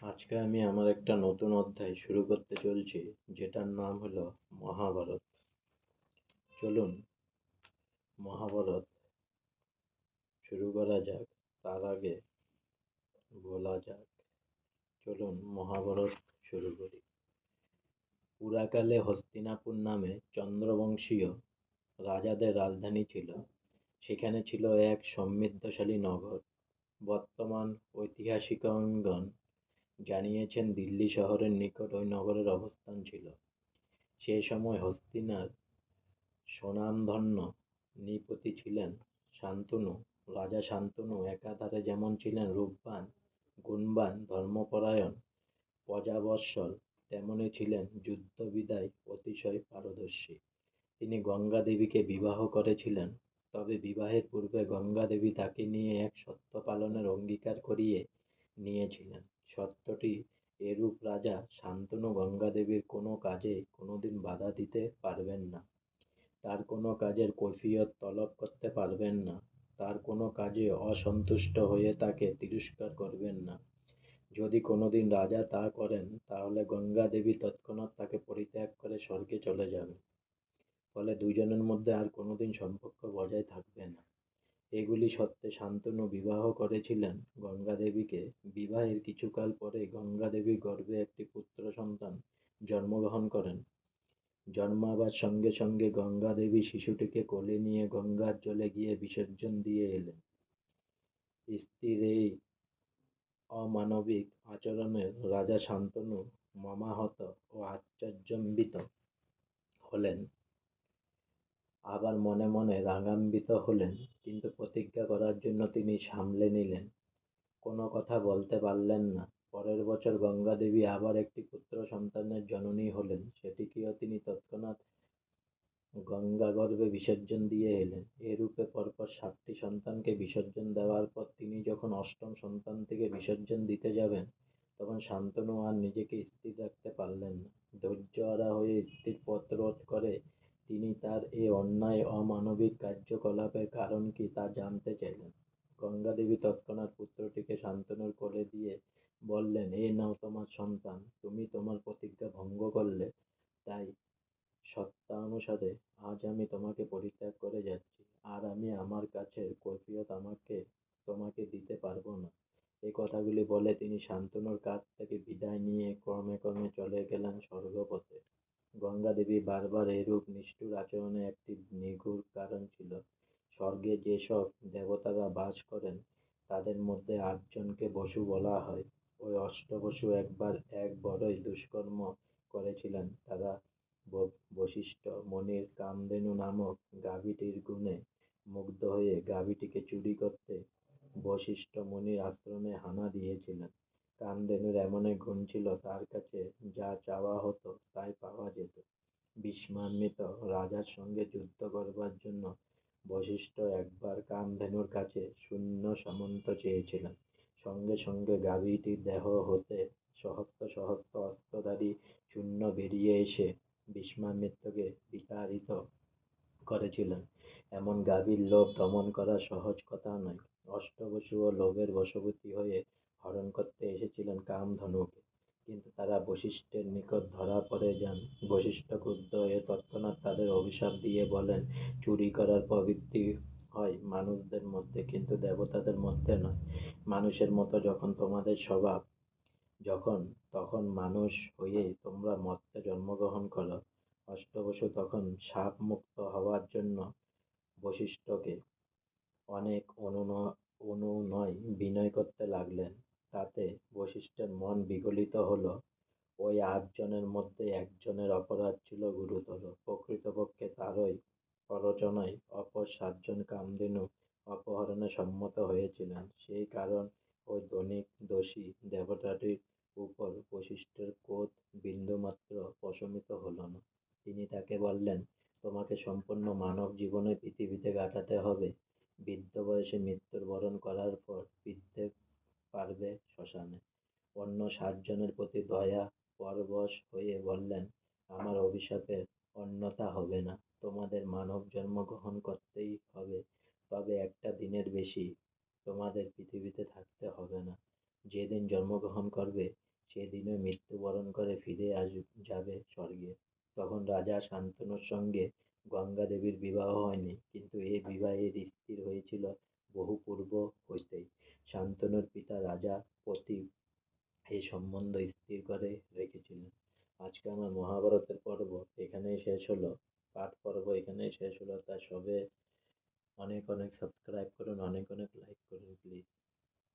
আজকে আমি আমার একটা নতুন অধ্যায় শুরু করতে চলছি, যেটার নাম হলো মহাভারত। চলুন মহাভারত শুরু করা যাক। তার আগে বলা যাক, চলুন মহাভারত শুরু করি। পুরাকালে হস্তিনাপুর নামে চন্দ্রবংশীয় রাজাদের রাজধানী ছিল। সেখানে ছিল এক সমৃদ্ধশালী নগর। বর্তমান ঐতিহাসিকগণ জানিয়েছেন দিল্লি শহরের নিকট ওই নগরের অবস্থান ছিল। সে সময় হস্তিনার স্বনামধন্য নৃপতি ছিলেন শান্তনু। রাজা শান্তনু একাধারে যেমন ছিলেন রূপবান, গুণবান, ধর্মপরায়ণ, প্রজাবৎসল, তেমনি ছিলেন যুদ্ধবিদ্যায় অতিশয় পারদর্শী। তিনি গঙ্গা দেবীকে বিবাহ করেছিলেন। তবে বিবাহের পূর্বে গঙ্গা দেবী তাকে নিয়ে এক সত্য পালনের অঙ্গীকার করিয়ে নিয়েছিলেন। সত্যটি এরূপ, রাজা শান্তনু গঙ্গা দেবীর কোনো কাজে কোনোদিন বাধা দিতে পারবেন না। তার কোনো কাজের কৈফিয়ত তলব করতে পারবেন না। তার কোনো কাজে অসন্তুষ্ট হয়ে তাকে তিরস্কার করবেন না। যদি কোনোদিন রাজা তা করেন, তাহলে গঙ্গা দেবী তৎক্ষণাৎ তাকে পরিত্যাগ করে স্বর্গে চলে যাবেন। ফলে দুজনের মধ্যে আর কোনোদিন সম্পর্ক বজায় থাকবে না। এগুলি সত্ত্বে শান্তনু বিবাহ করেছিলেন গঙ্গা দেবীকে। বিবাহের কিছুকাল পরে গঙ্গা দেবীর গর্ভে একটি পুত্র সন্তান জন্মগ্রহণ করেন। জন্মাবার সঙ্গে সঙ্গে গঙ্গা দেবী শিশুটিকে কোলে নিয়ে গঙ্গার জলে গিয়ে বিসর্জন দিয়ে এলেন। স্ত্রীর এই অমানবিক আচরণে রাজা শান্তনু মর্মাহত ও আশ্চর্যান্বিত হলেন। আবার মনে মনে রাগান্বিত হলেন, কিন্তু প্রতিজ্ঞা করার জন্য তিনি সামলে নিলেন। কোনো কথা বলতে পারলেন না। পরের বছর গঙ্গা দেবী আবার একটি পুত্র সন্তানের জননী হলেন। সেটিকেও তিনি তৎক্ষণাৎ গঙ্গাগর্ভে বিসর্জন দিয়ে এলেন। এরূপে পরপর 7টি সন্তানকে বিসর্জন দেওয়ার পর তিনি যখন অষ্টম সন্তানটিকে বিসর্জন দিতে যাবেন, তখন শান্তনু আর নিজেকে স্থির রাখতে পারলেন না। ধৈর্যহারা হয়ে স্ত্রীর পথ রোধ করে তিনি তার এ অন্যায় অমানবিক কার্যকলাপের কারণ কি তা জানতে চাইলেন। গঙ্গা দেবী তৎক্ষণাৎ পুত্রটিকে শান্তনুর কোলে দিয়ে বললেন, এ নাও তোমার সন্তান। তুমি তোমার প্রতিজ্ঞা ভঙ্গ করলে, তাই সত্যানুসারে আজ আমি তোমাকে পরিত্যাগ করে যাচ্ছি। আর আমি আমার কাছের কৈফিয়ত তোমাকে দিতে পারব না। এই কথাগুলি বলে তিনি শান্তনুর কাছ থেকে বিদায় নিয়ে ক্রমে ক্রমে চলে গেলেন স্বর্গপথে। গঙ্গা দেবী বারবার এরূপ নিষ্ঠুর আচরণের একটি নিগূঢ় কারণ ছিল। স্বর্গে যেসব দেবতারা বাস করেন, তাদের মধ্যে 8জনকে বসু বলা হয়। ওই অষ্টবসু একবার এক বড়ই দুষ্কর্ম করেছিলেন। তারা বশিষ্ঠ মুনির কামধেনু নামক গাভীটির গুণে মুগ্ধ হয়ে গাভীটিকে চুরি করতে বশিষ্ঠ মুনির আশ্রমে হানা দিয়েছিলেন। কামধেনুর এমন এক গুণ ছিল, তার কাছে যা চাওয়া হতো তাই পাওয়া যেত। ভীষ্মান্বিত রাজার সঙ্গে যুদ্ধ করবার জন্য বশিষ্ঠ একবার কামধেনুর কাছে শূন্য সামন্ত চেয়েছিলেন। সঙ্গে সঙ্গে গাভীটির দেহ হতে সহস্র সহস্র অস্ত্রধারী শূন্য বেরিয়ে এসে ভীষ্মামিত্রকে বিতাড়িত করেছিলেন। এমন গাভীর লোভ দমন করা সহজ কথা নয়। অষ্টবসুও লোভের বশবর্তী হয়ে হরণ করতে এসেছিলেন কামধনুকে, কিন্তু তারা বশিষ্ঠের নিকট ধরা পড়ে যান। বশিষ্ঠ ক্রুদ্ধ হয়ে তৎক্ষণাৎ তাদের অভিশাপ দিয়ে বলেন, চুরি করার প্রবৃত্তি হয় মানুষদের মধ্যে, কিন্তু দেবতাদের মধ্যে নয়। মানুষের মতো যখন তোমাদের স্বভাব, যখন তখন মানুষ হয়েই তোমরা মর্তে জন্মগ্রহণ করো। অষ্টবসু তখন শাপমুক্ত হওয়ার জন্য বশিষ্ঠকে অনেক অনুনয় বিনয় করতে লাগলেন। তাতে বশিষ্ঠের মন বিগলিত হল। ওই 8জনের মধ্যে একজনের অপরাধ ছিল গুরুতর। প্রকৃতপক্ষে তারই প্ররোচনায় অপর 7জন কামধেনু অপহরণে সম্মত হয়েছিলেন। সেই কারণ ওই দোষী দেবতাটির উপর বশিষ্ঠের ক্রোধ বিন্দুমাত্র প্রশমিত হল না। তিনি তাকে বললেন, তোমাকে সম্পূর্ণ মানব জীবনে পৃথিবীতে কাটাতে হবে। বৃদ্ধ বয়সে মৃত্যুর বরণ করার পর ফিরতে পারবে শ্মশানে। অন্য 7জনের প্রতি দয়া পরবশ হয়ে বললেন, আমার অভিশাপের অন্যথা হবে না। তোমাদের মানব জন্ম গ্রহণ করতেই হবে, তবে একটা দিনের বেশি তোমাদের পৃথিবীতে থাকতে হবে না। যেদিন জন্মগ্রহণ করবে সেদিনে মৃত্যুবরণ করে ফিরে যাবে স্বর্গে। তখন রাজা শান্তনুর সঙ্গে গঙ্গা দেবীর বিবাহ হয়নি, কিন্তু এই বিবাহের স্থির হয়েছিল বহু পূর্ব হইতেই। শান্তনুর পিতা রাজা প্রতীপ এই সম্বন্ধ স্থির করে রেখেছিলেন। আজকে আমার মহাভারতের পর্ব এখানেই শেষ হলো। পাঠ পর্ব এখানেই শেষ হলো। তা সবে অনেক অনেক সাবস্ক্রাইব করুন, অনেক অনেক লাইক করুন প্লিজ।